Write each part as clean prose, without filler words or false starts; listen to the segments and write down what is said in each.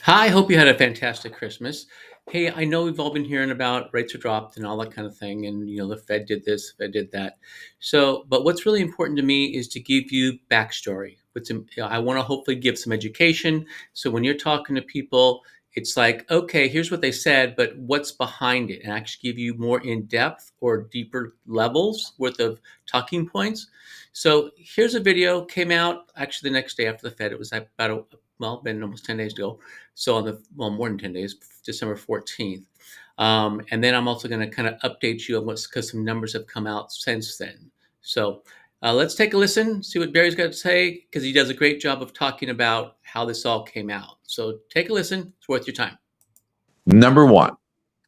Hi, hope you had a fantastic Christmas. Hey, I know we've all been hearing about rates are dropped and all that kind of thing, and the Fed did this, the Fed did that. But what's really important to me is to give you backstory. I want to hopefully give some education. So when you're talking to people, it's like, okay, here's what they said, but what's behind it, and actually give you more in depth or deeper levels worth of talking points. So here's a video came out actually the next day after the Fed. It was about been almost 10 days ago, so more than 10 days, December 14th. And then I'm also going to kind of update you on what's because some numbers have come out since then. So let's take a listen, see what Barry's got to say, because he does a great job of talking about how this all came out. So take a listen. It's worth your time. Number one,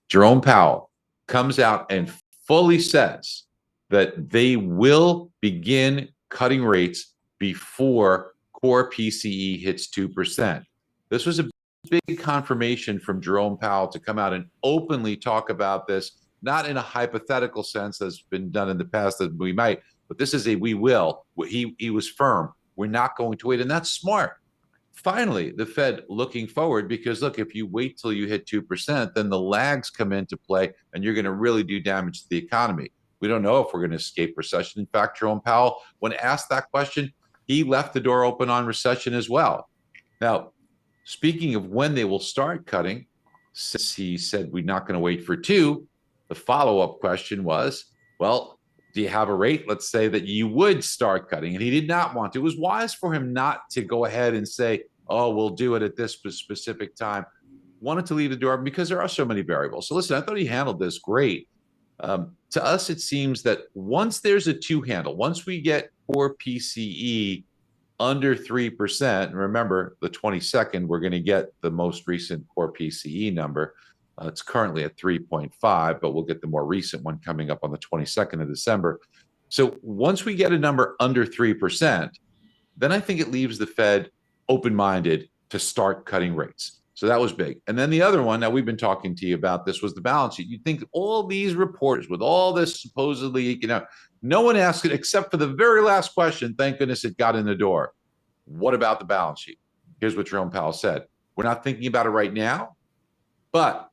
Jerome Powell comes out and fully says that they will begin cutting rates before core PCE hits 2%. This was a big confirmation from Jerome Powell to come out and openly talk about this, not in a hypothetical sense as been done in the past that we might, but this is a we will. He was firm. We're not going to wait. And that's smart. Finally, the Fed looking forward because look, if you wait till you hit 2%, then the lags come into play and you're going to really do damage to the economy. We don't know if we're going to escape recession. In fact, Jerome Powell, when asked that question, he left the door open on recession as well. Now, speaking of when they will start cutting, since he said we're not going to wait for two, the follow-up question was, well, do you have a rate? Let's say that you would start cutting, and he did not want to. It was wise for him not to go ahead and say, oh, we'll do it at this specific time. Wanted to leave the door because there are so many variables. So listen, I thought he handled this great. To us, it seems that once there's a two handle, once we get core PCE under 3%, and remember the 22nd, we're going to get the most recent core PCE number. It's currently at 3.5, but we'll get the more recent one coming up on the 22nd of December. So once we get a number under 3%, then I think it leaves the Fed open-minded to start cutting rates. So that was big. And then the other one, now we've been talking to you about this, was the balance sheet. You'd think all these reporters with all this supposedly, no one asked it except for the very last question. Thank goodness it got in the door. What about the balance sheet? Here's what Jerome Powell said. We're not thinking about it right now, but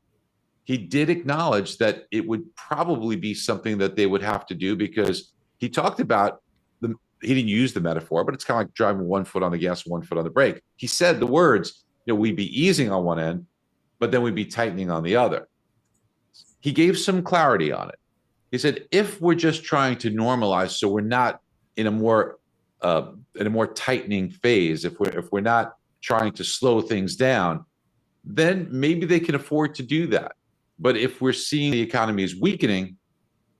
he did acknowledge that it would probably be something that they would have to do because he talked about he didn't use the metaphor, but it's kind of like driving one foot on the gas, one foot on the brake. He said the words, we'd be easing on one end, but then we'd be tightening on the other. He gave some clarity on it. He said, if we're just trying to normalize, so we're not in a more tightening phase, if we're not trying to slow things down, then maybe they can afford to do that. But if we're seeing the economy is weakening,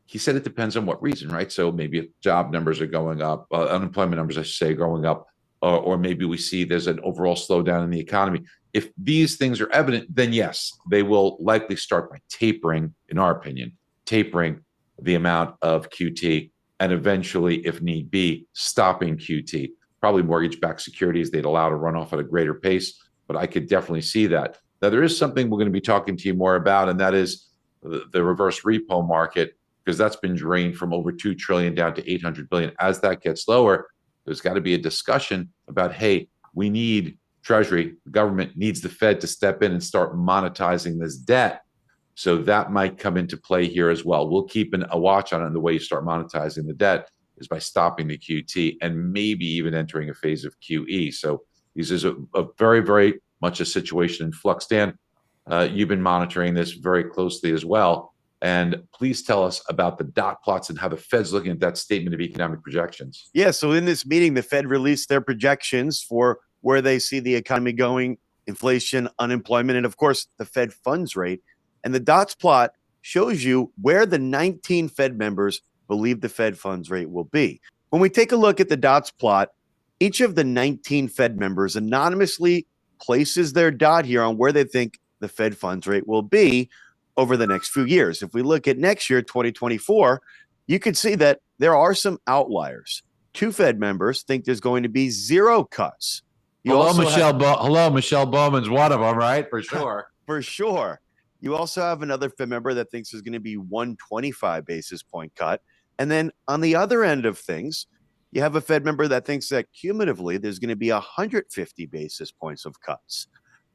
he said it depends on what reason, right? So maybe if job numbers are going up, unemployment numbers, I should say, going up, or maybe we see there's an overall slowdown in the economy. If these things are evident, then yes, they will likely start by tapering, in our opinion, tapering the amount of QT and eventually, if need be, stopping QT. Probably mortgage-backed securities they'd allow to run off at a greater pace, but I could definitely see that. Now, there is something we're going to be talking to you more about, and that is the reverse repo market, because that's been drained from over $2 trillion down to $800 billion. As that gets lower, there's got to be a discussion about, hey, we need Treasury, the government needs the Fed to step in and start monetizing this debt. So that might come into play here as well. We'll keep a watch on it, and the way you start monetizing the debt is by stopping the QT and maybe even entering a phase of QE. So this is a very, very much a situation in flux. Dan, you've been monitoring this very closely as well. And please tell us about the dot plots and how the Fed's looking at that statement of economic projections. Yeah, so in this meeting, the Fed released their projections for where they see the economy going, inflation, unemployment, and of course, the Fed funds rate. And the dots plot shows you where the 19 Fed members believe the Fed funds rate will be. When we take a look at the dots plot, each of the 19 Fed members anonymously places their dot here on where they think the Fed funds rate will be over the next few years. If we look at next year, 2024, you can see that there are some outliers. Two Fed members think there's going to be zero cuts. Hello, Michelle Bowman's one of them, right? For sure. For sure. You also have another Fed member that thinks there's going to be 125 basis point cut. And then on the other end of things, you have a Fed member that thinks that cumulatively there's going to be 150 basis points of cuts.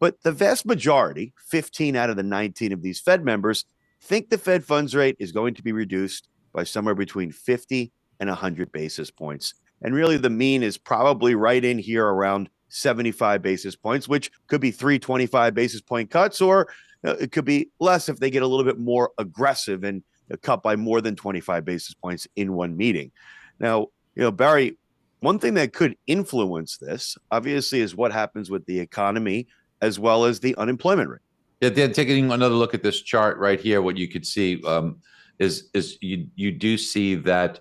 But the vast majority, 15 out of the 19 of these Fed members, think the Fed funds rate is going to be reduced by somewhere between 50 and 100 basis points. And really, the mean is probably right in here around 75 basis points, which could be 325 basis point cuts, or it could be less if they get a little bit more aggressive and cut by more than 25 basis points in one meeting. Now, Barry, one thing that could influence this, obviously, is what happens with the economy as well as the unemployment rate. Yeah, then taking another look at this chart right here, what you could see is you do see that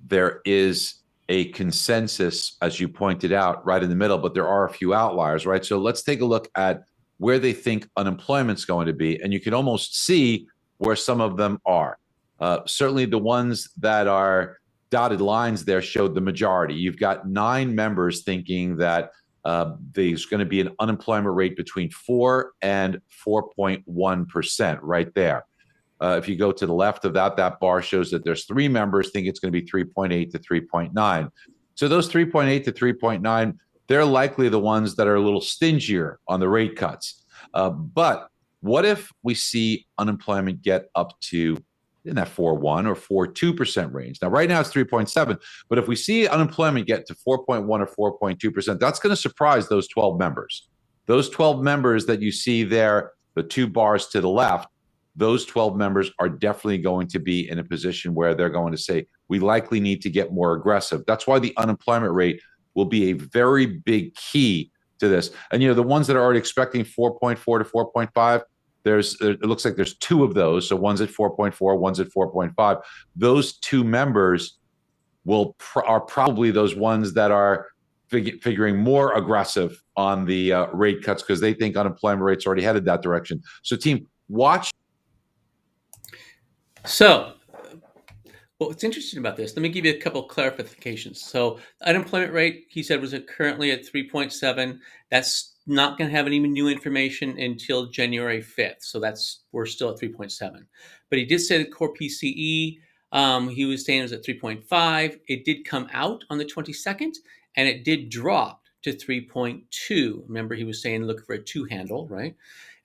there is a consensus, as you pointed out, right in the middle, but there are a few outliers, right? So let's take a look at where they think unemployment's going to be, and you can almost see where some of them are. Certainly the ones that are dotted lines there showed the majority. You've got 9 members thinking that there's going to be an unemployment rate between 4 and 4.1% right there. If you go to the left of that, that bar shows that there's 3 members think it's going to be 3.8 to 3.9. So those 3.8 to 3.9, they're likely the ones that are a little stingier on the rate cuts. But what if we see unemployment get up to in that 4.1 or 4.2% range? Now, right now it's 3.7, but if we see unemployment get to 4.1 or 4.2%, that's going to surprise those 12 members. Those 12 members that you see there, the 2 bars to the left, those 12 members are definitely going to be in a position where they're going to say, we likely need to get more aggressive. That's why the unemployment rate will be a very big key to this. And, the ones that are already expecting 4.4 to 4.5, it looks like there's 2 of those. So one's at 4.4, one's at 4.5. Those 2 members are probably those ones that are figuring more aggressive on the rate cuts because they think unemployment rates already headed that direction. So team, watch. So what's interesting about this, let me give you a couple clarifications. So unemployment rate, he said, was currently at 3.7. That's not going to have any new information until January 5th. So we're still at 3.7. But he did say the core PCE, he was saying it was at 3.5. It did come out on the 22nd, and it did drop to 3.2. Remember, he was saying look for a 2 handle, right?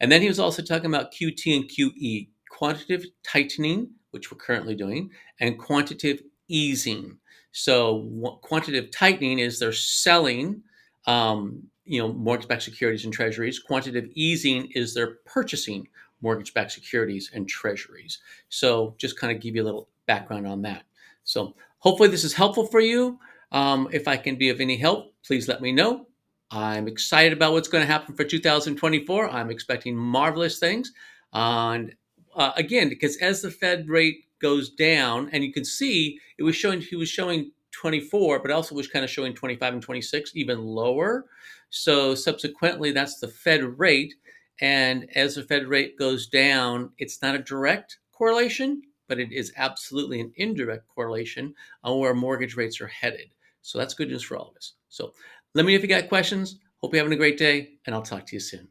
And then he was also talking about QT and QE, quantitative tightening, which we're currently doing, and quantitative easing. So quantitative tightening is they're selling mortgage-backed securities and treasuries. Quantitative easing is they're purchasing mortgage-backed securities and treasuries. So just kind of give you a little background on that. So hopefully this is helpful for you. If I can be of any help, please let me know. I'm excited about what's going to happen for 2024. I'm expecting marvelous things. And again, because as the Fed rate goes down, and you can see he was showing 24, but also was kind of showing 25 and 26, even lower. So subsequently, that's the Fed rate. And as the Fed rate goes down, it's not a direct correlation, but it is absolutely an indirect correlation on where mortgage rates are headed. So that's good news for all of us. So let me know if you got questions. Hope you're having a great day, and I'll talk to you soon.